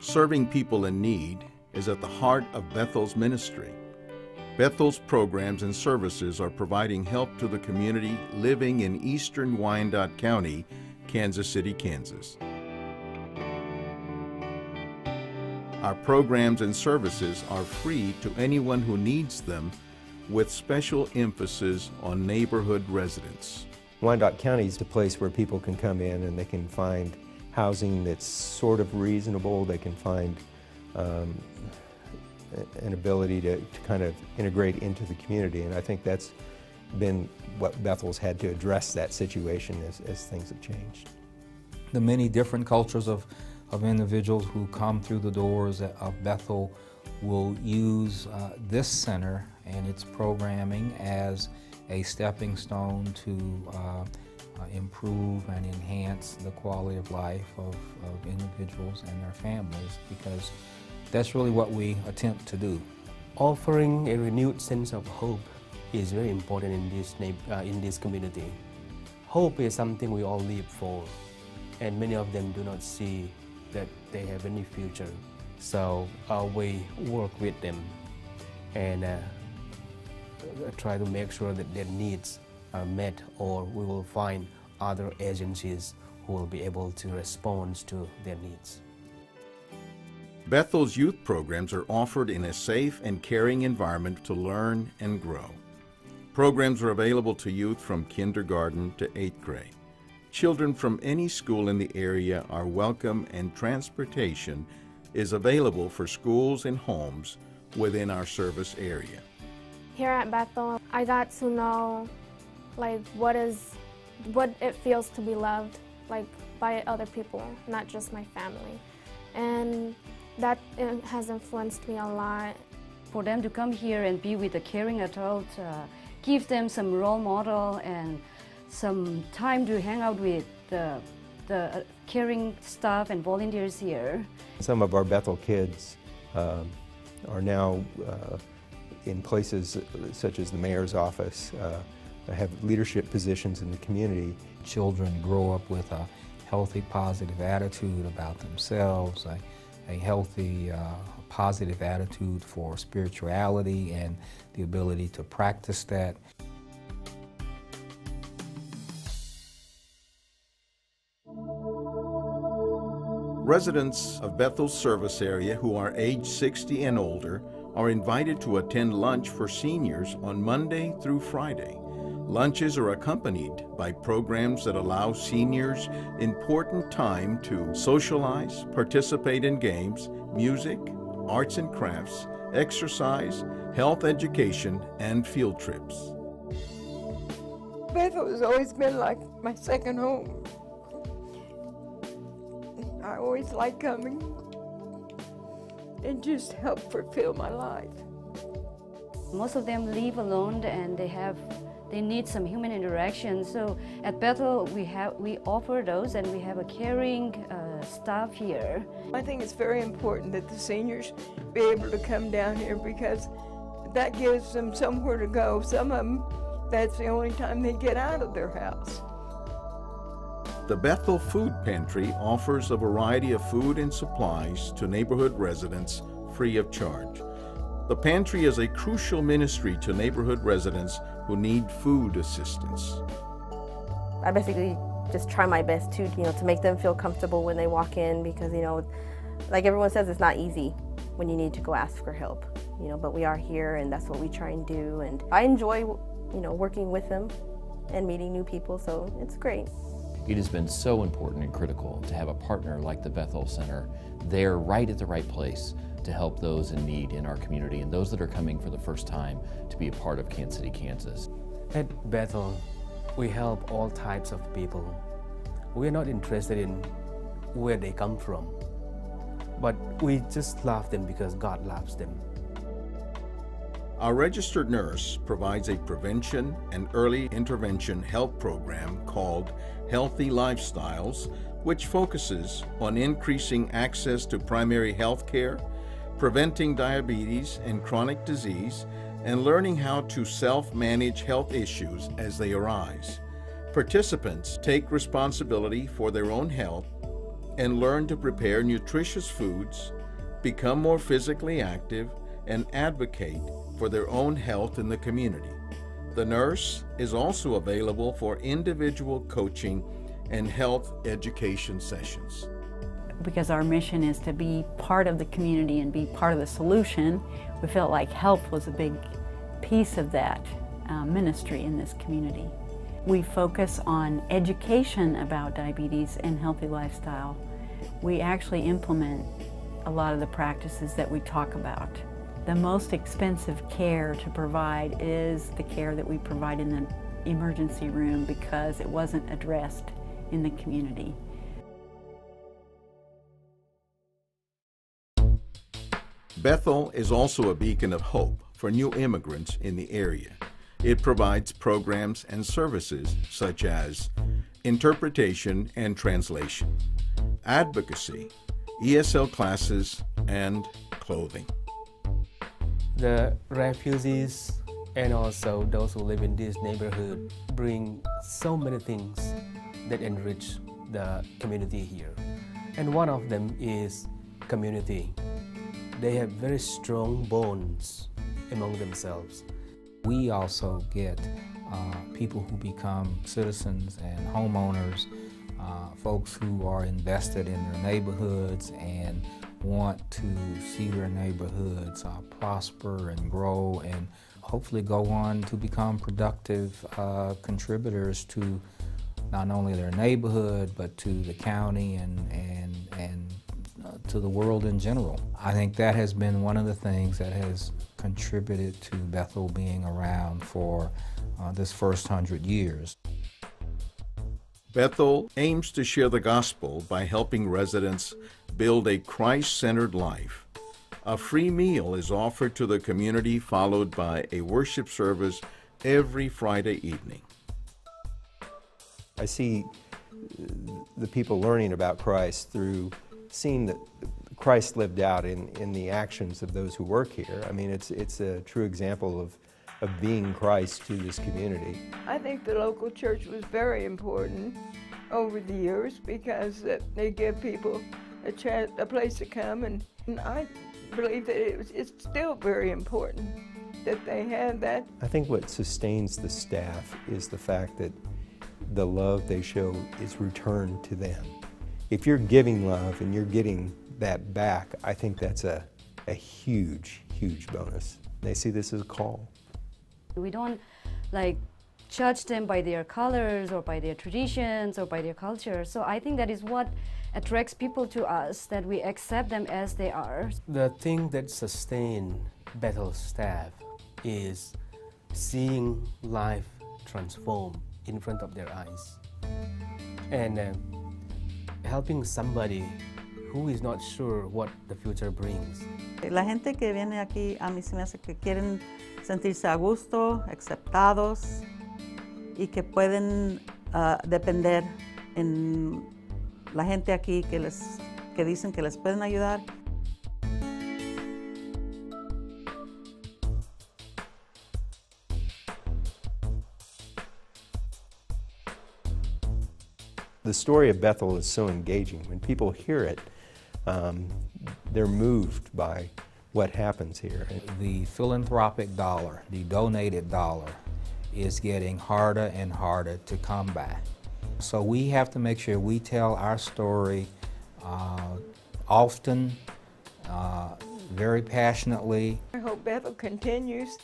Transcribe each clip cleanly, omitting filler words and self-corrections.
Serving people in need is at the heart of Bethel's ministry. Bethel's programs and services are providing help to the community living in eastern Wyandotte County, Kansas City, Kansas. Our programs and services are free to anyone who needs them, with special emphasis on neighborhood residents. Wyandotte County is a place where people can come in and they can find housing that's sort of reasonable. They can find an ability to kind of integrate into the community, and I think that's been what Bethel's had to address that situation as things have changed. The many different cultures of individuals who come through the doors of Bethel will use this center and its programming as a stepping stone to improve and enhance the quality of life of individuals and their families, because that's really what we attempt to do. Offering a renewed sense of hope is very important in this community. Hope is something we all live for, and many of them do not see that they have any future. So we work with them and try to make sure that their needs are met, or we will find other agencies who will be able to respond to their needs. Bethel's youth programs are offered in a safe and caring environment to learn and grow. Programs are available to youth from kindergarten to 8th grade. Children from any school in the area are welcome, and transportation is available for schools and homes within our service area. Here at Bethel, I got to know what it feels to be loved by other people, not just my family. And that has influenced me a lot. For them to come here and be with a caring adult, give them some role model and some time to hang out with the caring staff and volunteers here. Some of our Bethel kids are now in places such as the mayor's office, have leadership positions in the community. Children grow up with a healthy, positive attitude about themselves, a healthy, positive attitude for spirituality and the ability to practice that. Residents of Bethel's service area who are age 60 and older are invited to attend lunch for seniors on Monday through Friday. Lunches are accompanied by programs that allow seniors important time to socialize, participate in games, music, arts and crafts, exercise, health education, and field trips. Bethel has always been like my second home. I always like coming and just help fulfill my life. Most of them live alone and they need some human interaction. So at Bethel we offer those, and we have a caring staff here. I think it's very important that the seniors be able to come down here, because that gives them somewhere to go. Some of them, that's the only time they get out of their house. The Bethel Food Pantry offers a variety of food and supplies to neighborhood residents free of charge. The pantry is a crucial ministry to neighborhood residents who need food assistance. I basically just try my best to make them feel comfortable when they walk in, because like everyone says, it's not easy when you need to go ask for help. But we are here, and that's what we try and do. And I enjoy working with them and meeting new people, so it's great. It has been so important and critical to have a partner like the Bethel Center there right at the right place to help those in need in our community and those that are coming for the first time to be a part of Kansas City, Kansas. At Bethel, we help all types of people. We're not interested in where they come from, but we just love them because God loves them. Our registered nurse provides a prevention and early intervention health program called Healthy Lifestyles, which focuses on increasing access to primary health care, preventing diabetes and chronic disease, and learning how to self-manage health issues as they arise. Participants take responsibility for their own health, and learn to prepare nutritious foods, become more physically active, and advocate for their own health in the community. The nurse is also available for individual coaching and health education sessions. Because our mission is to be part of the community and be part of the solution, we felt like health was a big piece of that ministry in this community. We focus on education about diabetes and healthy lifestyle. We actually implement a lot of the practices that we talk about. The most expensive care to provide is the care that we provide in the emergency room because it wasn't addressed in the community. Bethel is also a beacon of hope for new immigrants in the area. It provides programs and services such as interpretation and translation, advocacy, ESL classes, and clothing. The refugees and also those who live in this neighborhood bring so many things that enrich the community here. And one of them is community. They have very strong bonds among themselves. We also get people who become citizens and homeowners, folks who are invested in their neighborhoods and want to see their neighborhoods prosper and grow and hopefully go on to become productive contributors to not only their neighborhood but to the county and to the world in general. I think that has been one of the things that has contributed to Bethel being around for this first 100 years. Bethel aims to share the gospel by helping residents build a Christ-centered life. A free meal is offered to the community, followed by a worship service every Friday evening. I see the people learning about Christ through seeing that Christ lived out in the actions of those who work here. I mean, it's a true example of being Christ to this community. I think the local church was very important over the years because they give people a chance, a place to come, and I believe that it's still very important that they have that. I think what sustains the staff is the fact that the love they show is returned to them. If you're giving love and you're getting that back, I think that's a huge, huge bonus. They see this as a call. We don't judge them by their colors or by their traditions or by their culture. So I think that is what attracts people to us, that we accept them as they are. The thing that sustains Bethel staff is seeing life transform in front of their eyes and helping somebody who is not sure what the future brings. La gente que viene aquí a mí se me hace que quieren sentirse a gusto, aceptados y que pueden depender en la gente aquí que dicen que les pueden ayudar. The story of Bethel is so engaging. When people hear it, they're moved by what happens here. The philanthropic dollar, the donated dollar, is getting harder and harder to come by. So we have to make sure we tell our story often, very passionately. I hope Bethel continues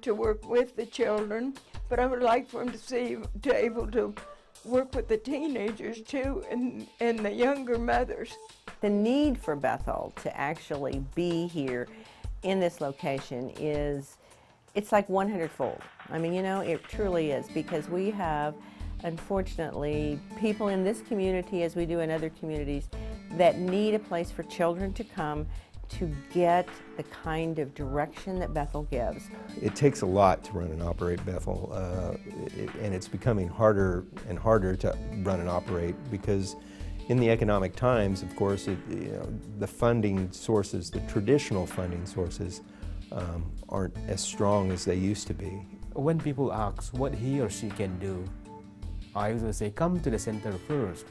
to work with the children, but I would like for them to able to work with the teenagers too and the younger mothers. The need for Bethel to actually be here in this location it's like 100-fold. I mean, you know, it truly is, because we have, unfortunately, people in this community, as we do in other communities, that need a place for children to come to get the kind of direction that Bethel gives. It takes a lot to run and operate Bethel, and it's becoming harder and harder to run and operate because in the economic times, of course, the funding sources, the traditional funding sources, aren't as strong as they used to be. When people ask what he or she can do, I usually say, come to the center first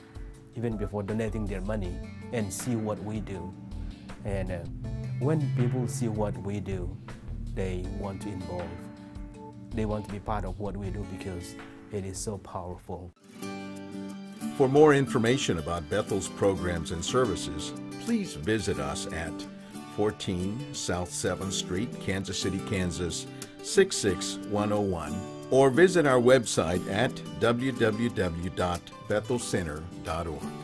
even before donating their money, and see what we do. And when people see what we do, they want to involve. They want to be part of what we do because it is so powerful. For more information about Bethel's programs and services, please visit us at 14 South 7th Street, Kansas City, Kansas 66101, or visit our website at www.bethelcenter.org.